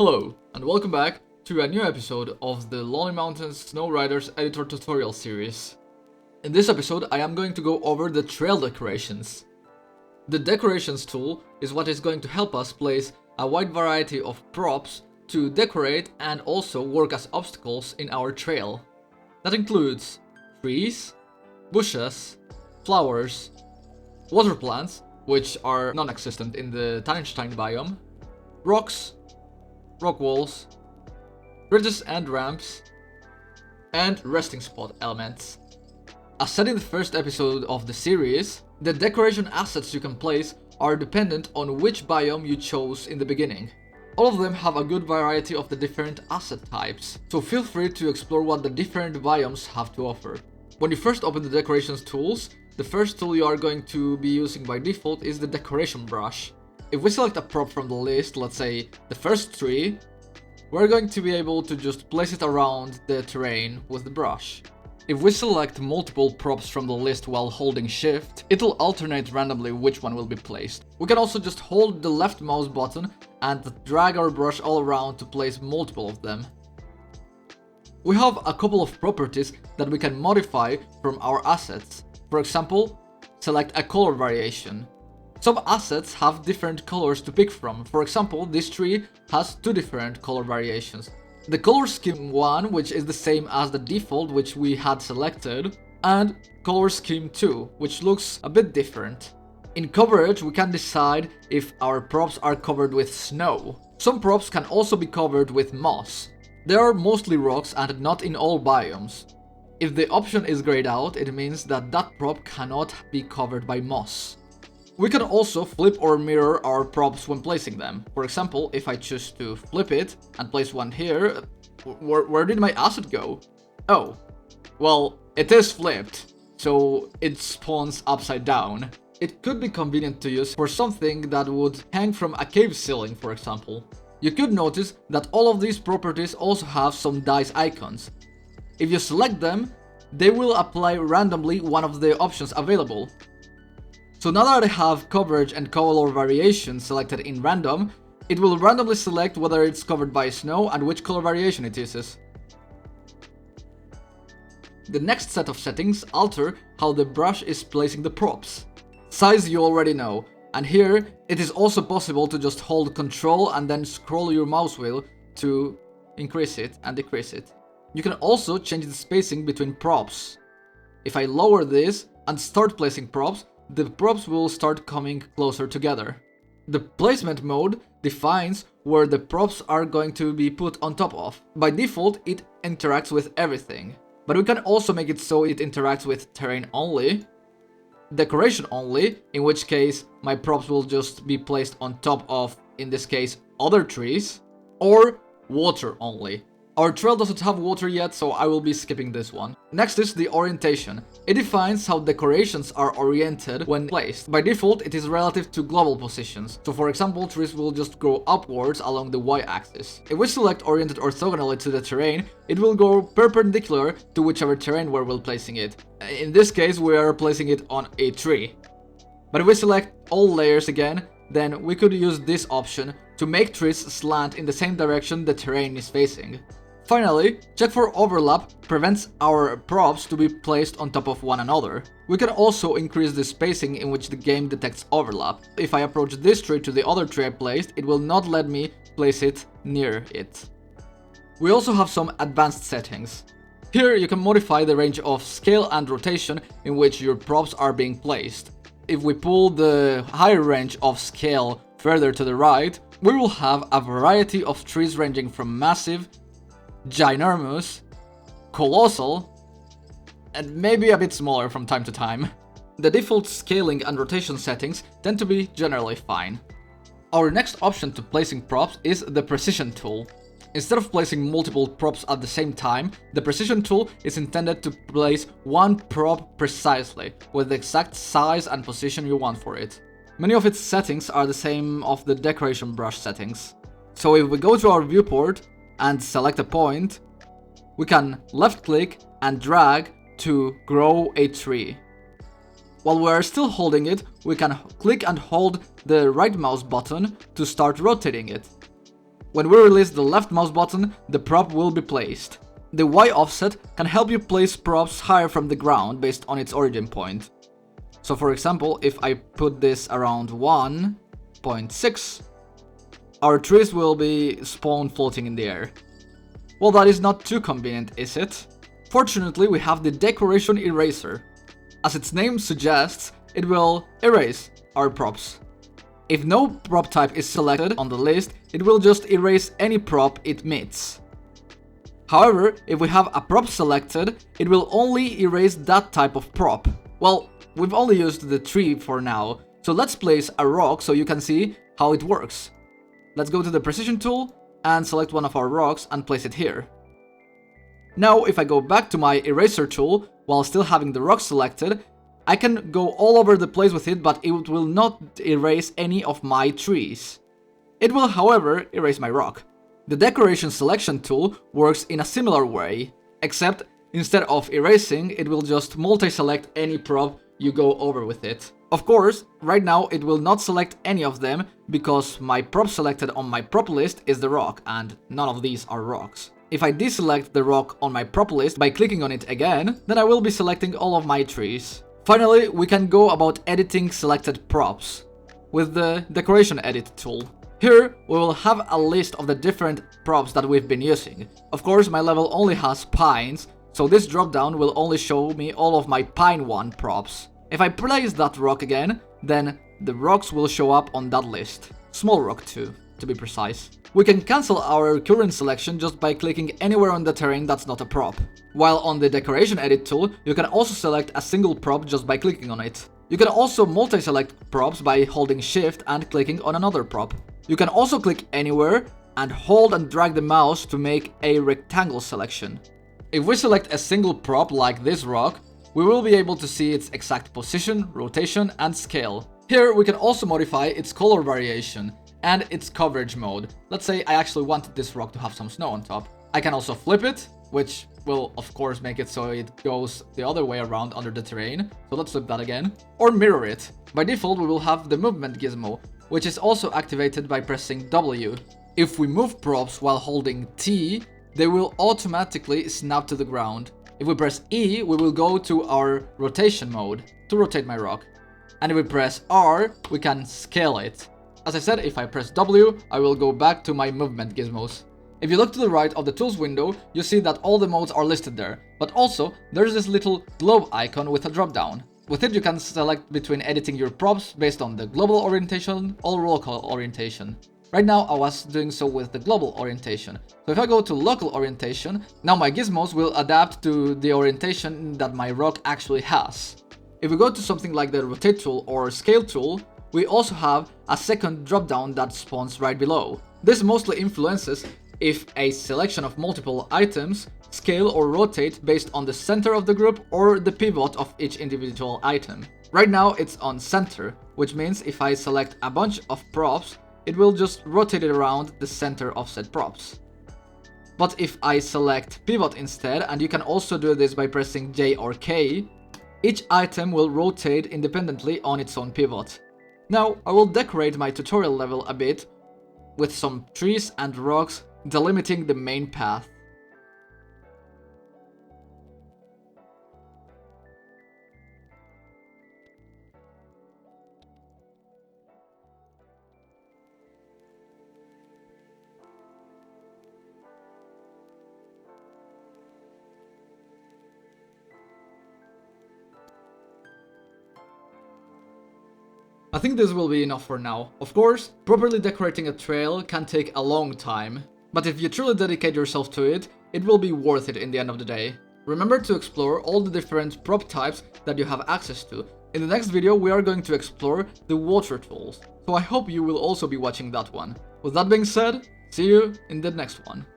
Hello, and welcome back to a new episode of the Lonely Mountains Snow Riders editor tutorial series. In this episode, I am going to go over the trail decorations. The decorations tool is what is going to help us place a wide variety of props to decorate and also work as obstacles in our trail. That includes trees, bushes, flowers, water plants, which are non-existent in the Tannenstein biome, rocks, rock walls, bridges and ramps, and resting spot elements. As said in the first episode of the series, the decoration assets you can place are dependent on which biome you chose in the beginning. All of them have a good variety of the different asset types, so feel free to explore what the different biomes have to offer. When you first open the decorations tools, the first tool you are going to be using by default is the decoration brush. If we select a prop from the list, let's say the first tree, we're going to be able to just place it around the terrain with the brush. If we select multiple props from the list while holding shift, it'll alternate randomly which one will be placed. We can also just hold the left mouse button and drag our brush all around to place multiple of them. We have a couple of properties that we can modify from our assets. For example, select a color variation. Some assets have different colors to pick from. For example, this tree has two different color variations. The color scheme 1, which is the same as the default which we had selected, and color scheme 2, which looks a bit different. In coverage, we can decide if our props are covered with snow. Some props can also be covered with moss. They are mostly rocks and not in all biomes. If the option is grayed out, it means that that prop cannot be covered by moss. We can also flip or mirror our props when placing them. For example, if I choose to flip it and place one here, where did my asset go? Oh, well, it is flipped, so it spawns upside down. It could be convenient to use for something that would hang from a cave ceiling, for example. You could notice that all of these properties also have some dice icons. If you select them, they will apply randomly one of the options available. So now that I have coverage and color variation selected in random, it will randomly select whether it's covered by snow and which color variation it uses. The next set of settings alter how the brush is placing the props. Size you already know, and here it is also possible to just hold Ctrl and then scroll your mouse wheel to increase it and decrease it. You can also change the spacing between props. If I lower this and start placing props, the props will start coming closer together. The placement mode defines where the props are going to be put on top of. By default, it interacts with everything. But we can also make it so it interacts with terrain only, decoration only, in which case my props will just be placed on top of, in this case, other trees, or water only. Our trail doesn't have water yet, so I will be skipping this one. Next is the orientation. It defines how decorations are oriented when placed. By default, it is relative to global positions. So for example, trees will just grow upwards along the y-axis. If we select oriented orthogonally to the terrain, it will go perpendicular to whichever terrain we're placing it. In this case, we are placing it on a tree. But if we select all layers again, then we could use this option to make trees slant in the same direction the terrain is facing. Finally, check for overlap prevents our props to be placed on top of one another. We can also increase the spacing in which the game detects overlap. If I approach this tree to the other tree I placed, it will not let me place it near it. We also have some advanced settings. Here you can modify the range of scale and rotation in which your props are being placed. If we pull the higher range of scale further to the right, we will have a variety of trees ranging from massive, ginormous, colossal, and maybe a bit smaller from time to time. The default scaling and rotation settings tend to be generally fine. Our next option to placing props is the precision tool. Instead of placing multiple props at the same time, the precision tool is intended to place one prop precisely, with the exact size and position you want for it. Many of its settings are the same of the decoration brush settings. So if we go to our viewport and select a point, we can left click and drag to grow a tree. While we are still holding it, we can click and hold the right mouse button to start rotating it. When we release the left mouse button, the prop will be placed. The Y offset can help you place props higher from the ground based on its origin point. So for example, if I put this around 1.6, our trees will be spawned floating in the air. Well, that is not too convenient, is it? Fortunately, we have the decoration eraser. As its name suggests, it will erase our props. If no prop type is selected on the list, it will just erase any prop it meets. However, if we have a prop selected, it will only erase that type of prop. Well, we've only used the tree for now, so let's place a rock so you can see how it works. Let's go to the precision tool and select one of our rocks and place it here. Now, if I go back to my eraser tool while still having the rock selected, I can go all over the place with it, but it will not erase any of my trees. It will, however, erase my rock. The decoration selection tool works in a similar way, except instead of erasing, it will just multi-select any prop you go over with it. Of course, right now it will not select any of them because my prop selected on my prop list is the rock, and none of these are rocks. If I deselect the rock on my prop list by clicking on it again, then I will be selecting all of my trees. Finally, we can go about editing selected props with the decoration edit tool. Here, we will have a list of the different props that we've been using. Of course, my level only has pines, so this dropdown will only show me all of my pine 1 props. If I place that rock again, then the rocks will show up on that list. Small rock too, to be precise. We can cancel our current selection just by clicking anywhere on the terrain that's not a prop. While on the decoration edit tool, you can also select a single prop just by clicking on it. You can also multi-select props by holding shift and clicking on another prop. You can also click anywhere and hold and drag the mouse to make a rectangle selection. If we select a single prop like this rock, we will be able to see its exact position, rotation, and scale. Here we can also modify its color variation and its coverage mode. Let's say I actually wanted this rock to have some snow on top. I can also flip it, which will of course make it so it goes the other way around under the terrain. So let's flip that again. Or mirror it. By default we will have the movement gizmo, which is also activated by pressing W. If we move props while holding T, they will automatically snap to the ground. If we press E, we will go to our rotation mode to rotate my rock. And if we press R, we can scale it. As I said, if I press W, I will go back to my movement gizmos. If you look to the right of the tools window, you see that all the modes are listed there. But also, there's this little globe icon with a drop-down. With it, you can select between editing your props based on the global orientation or local orientation. Right now, I was doing so with the global orientation. So if I go to local orientation, now my gizmos will adapt to the orientation that my rock actually has. If we go to something like the rotate tool or scale tool, we also have a second drop-down that spawns right below. This mostly influences if a selection of multiple items scale or rotate based on the center of the group or the pivot of each individual item. Right now it's on center, which means if I select a bunch of props, it will just rotate it around the center of said props. But if I select pivot instead, and you can also do this by pressing J or K, each item will rotate independently on its own pivot. Now I will decorate my tutorial level a bit with some trees and rocks delimiting the main path. I think this will be enough for now. Of course, properly decorating a trail can take a long time, but if you truly dedicate yourself to it, it will be worth it in the end of the day. Remember to explore all the different prop types that you have access to. In the next video, we are going to explore the water tools, so I hope you will also be watching that one. With that being said, see you in the next one.